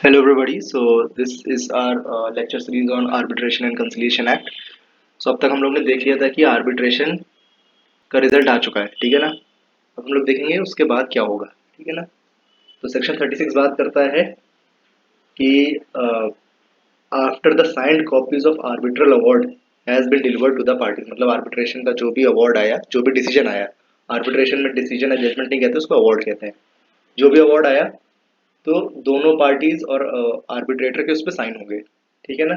Hello everybody. So this is our lecture series on Arbitration and Conciliation Act. So अब तक हम लोग ने देख लिया था कि आर्बिट्रेशन का रिजल्ट आ चुका है, ठीक है ना। अब हम लोग देखेंगे उसके बाद क्या होगा, ठीक है ना। तो सेक्शन 36 बात करता है कि after the signed copies of arbitral award has been delivered to the parties, मतलब आर्बिट्रेशन का जो भी अवार्ड आया, जो भी डिसीजन आया, आर्बिट्रेशन में डिसीजन या जजमेंट नहीं कहते, उसको अवार्ड कहते हैं। जो भी अवार्ड आया तो दोनों पार्टीज और आर्बिट्रेटर के उस पर साइन होंगे, ठीक है ना।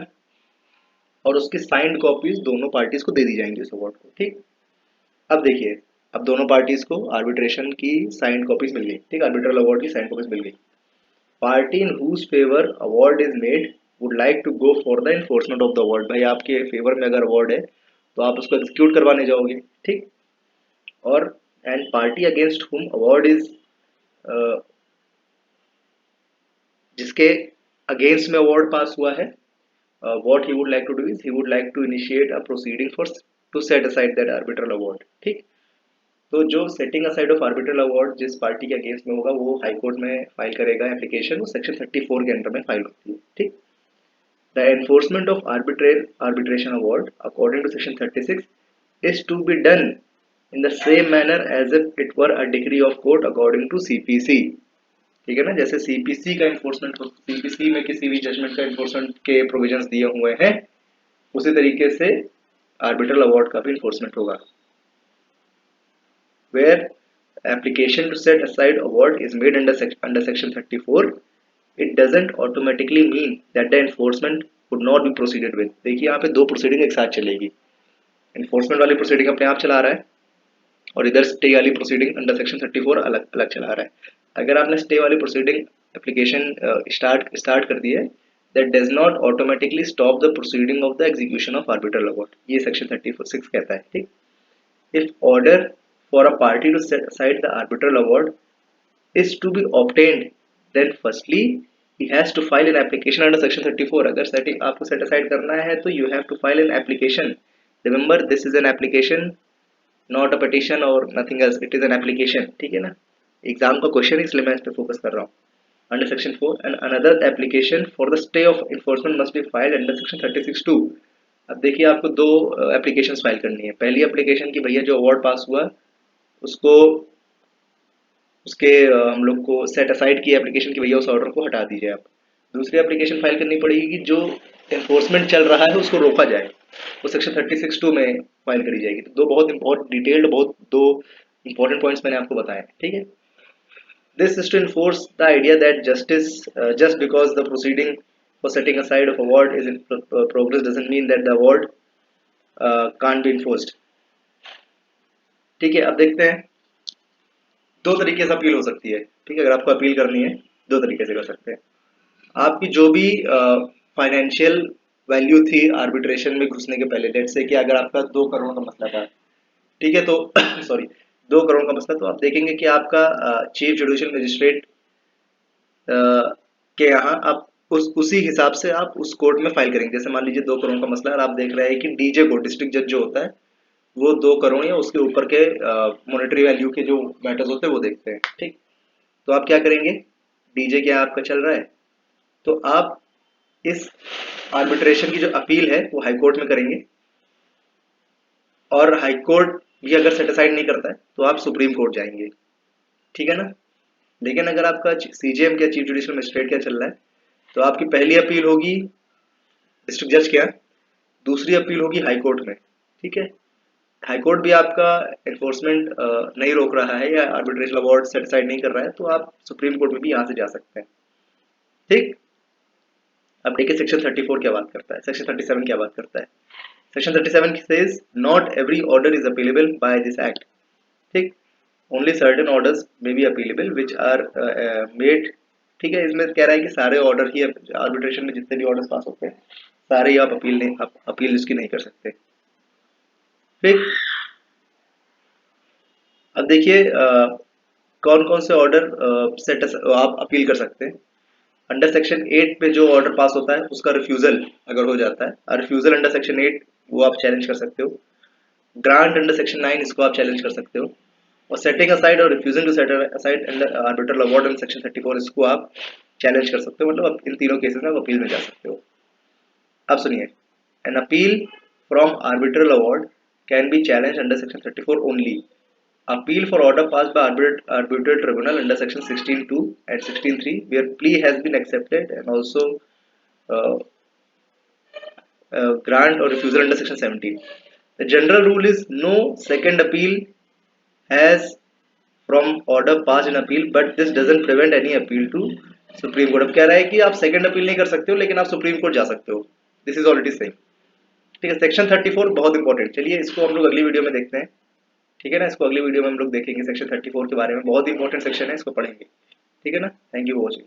और उसकी साइंड कॉपीज दोनों पार्टीज को दे दी जाएंगी उस अवार्ड को, ठीक। अब देखिए, अब दोनों पार्टीज को आर्बिट्रेशन की साइंड कॉपीज मिल गई, ठीक, आर्बिट्रल अवार्ड की साइंड कॉपीज मिल गई। Party in whose favour award is made would like to go for the enforcement of the award, भाई आपके फेवर में अगर अवार्ड है तो आप उसको एग्जीक्यूट करवाने जाओगे, ठीक। और एंड पार्टी अगेंस्ट हुम अवार्ड इज, जिसके अगेंस्ट में अवार्ड पास हुआ है, what he would like to do is he would like to initiate a proceeding for to set aside that arbitral award, ठीक। तो जो setting aside of arbitral award जिस party के against में होगा वो हाई कोर्ट में फाइल करेगा एप्लीकेशन, वो सेक्शन 34 के अंडर में फाइल होती है, ठीक। The enforcement of arbitration award according to section 36 is to be done in the same manner as if it were a decree of court according to CPC, ठीक है ना। जैसे सीपीसी का इन्फोर्समेंट, सीपीसी में किसी भी जजमेंट का enforcement के प्रोविजंस दिए हुए हैं, उसी तरीके से आर्बिट्रल अवार्ड का भी इन्फोर्समेंट होगा। Where application to set aside award is made under section 34, it doesn't automatically mean that the enforcement would not be proceeded with. देखिए यहाँ पे दो प्रोसीडिंग एक साथ चलेगी, इन्फोर्समेंट वाली प्रोसीडिंग अपने आप चला रहा है और इधर स्टे वाली प्रोसीडिंग अंडर सेक्शन 34 अलग अलग चला रहा है। अगर आपने स्टे वाली प्रोसीडिंग एप्लीकेशन स्टार्ट कर दी है, that does not automatically stop the proceeding of the execution of arbitral award, ये सेक्शन 36 कहता है, ठीक। If order for a party to set aside the arbitral award is to be obtained, then firstly he has to file an application under section 34। अगर setting आपको set aside करना है तो you have to file an application। remember this is an application, not a petition or nothing else, it is an application, ठीक है ना। Exam का question है इसलिए मैं इस पे फोकस कर रहा हूँ। Under section 4 and another application for the stay of enforcement must be filed under section 36 two. अब देखिए आपको दो एप्लीकेशन फाइल करनी है। पहली एप्लीकेशन की भैया जो अवार्ड पास हुआ उसको, उसके हम लोग को सेट असाइड की एप्लीकेशन की भैया उस ऑर्डर को हटा दीजिए आप। दूसरी एप्लीकेशन फाइल करनी पड़ेगी कि जो एनफोर्समेंट चल रहा है उसको रोका जाए, वो सेक्शन 36(2) में फाइल करी जाएगी। तो दो बहुत इंपॉर्टेंट डिटेल्ड, बहुत दो इंपॉर्टेंट पॉइंट्स मैंने आपको बताए, ठीक है। This is to enforce the idea that justice just because the proceeding for setting aside of award is in progress doesn't mean that the award can't be enforced, ठीक है। अब देखते हैं, दो तरीके से अपील हो सकती है, ठीक है। अगर आपको अपील करनी है दो तरीके से कर सकते हैं। आपकी जो भी फाइनेंशियल वैल्यू थी आर्बिट्रेशन में घुसने के पहले, लेट्स से कि अगर आपका 2 करोड़ का मसला था, ठीक है, तो सॉरी 2 करोड़ का मसला, तो आप देखेंगे कि आपका चीफ जुडिशियल मजिस्ट्रेट के यहाँ आप उसी हिसाब से आप उस कोर्ट में फाइल करेंगे। जैसे मान लीजिए 2 करोड़ का मसला है और आप देख रहे हैं कि डीजे को, डिस्ट्रिक्ट जज जो होता है, वो 2 करोड़ या उसके ऊपर के मॉनेटरी वैल्यू के जो मैटर्स होते हैं वो देखते हैं, ठीक। तो आप क्या करेंगे, डीजे क्या आपका चल रहा है, तो आप इस आर्बिट्रेशन की जो अपील है वो हाई कोर्ट में करेंगे, और हाई कोर्ट भी अगर सेटिस्फाइड नहीं करता है तो आप सुप्रीम कोर्ट जाएंगे, ठीक है ना। लेकिन अगर आपका सीजेएम क्या, चीफ जुडिशियल मजिस्ट्रेट क्या चल रहा है, तो आपकी पहली अपील होगी डिस्ट्रिक्ट जज क्या, दूसरी अपील होगी हाई कोर्ट में, ठीक है। हाई कोर्ट भी आपका एनफोर्समेंट नहीं रोक रहा है या आर्बिट्रेशन अवार्ड सेटिस्फाइड नहीं कर रहा है, तो आप सुप्रीम कोर्ट में भी यहाँ से जा सकते हैं, ठीक। अब देखिए सेक्शन 34 क्या बात करता है, सेक्शन 37 क्या बात करता है। Section 37 says not every order is appealable by this act, ठीक। ओनली सर्टेन ऑर्डर्स में be appealable which are made, ठीक है। इसमें कह रहा है कि सारे ऑर्डर ही, आर्बिट्रेशन में जितने भी ऑर्डर्स पास होते हैं सारे ही आप अपील नहीं, आप अपील इसकी नहीं कर सकते, ठीक। अब देखिए कौन कौन से ऑर्डर सेट आप अपील कर सकते हैं। अंडर सेक्शन 8 पे जो ऑर्डर पास होता है उसका रिफ्यूजल अगर हो जाता है, रिफ्यूजल अंडर सेक्शन 8 वो आप चैलेंज कर सकते हो। ग्रांट अंडर सेक्शन 9 इसको आप चैलेंज कर सकते हो, और सेटिंग असाइड और refusing to set aside under arbitral award under section 34 इसको आप चैलेंज कर सकते हो, मतलब इन तीनों केसेस में आप अपील में जा सकते हो। अब सुनिए, an appeal from arbitral award can be challenge under section 34 only. Appeal for order passed by arbitrary tribunal under section 16(2) and 16(3) where plea has been accepted, and also uh, grant or refusal under section 17. The general rule is no second appeal has from order passed in appeal, but this doesn't prevent any appeal to supreme court. अब कह रहा है कि आप second appeal नहीं कर सकते हो, लेकिन आप सुप्रीम कोर्ट जा सकते हो। This is already same. ठीक है, सेक्शन 34 बहुत इंपॉर्टेंट। चलिए इसको हम लोग अगली वीडियो में देखते हैं। ठीक है ना, इसको अगली वीडियो में हम लोग देखेंगे। सेक्शन 34 के बारे में बहुत इंपॉर्टेंट सेक्शन है, इसको पढ़ेंगे। ठीक है ना, थैंक यू फॉर वॉचिंग।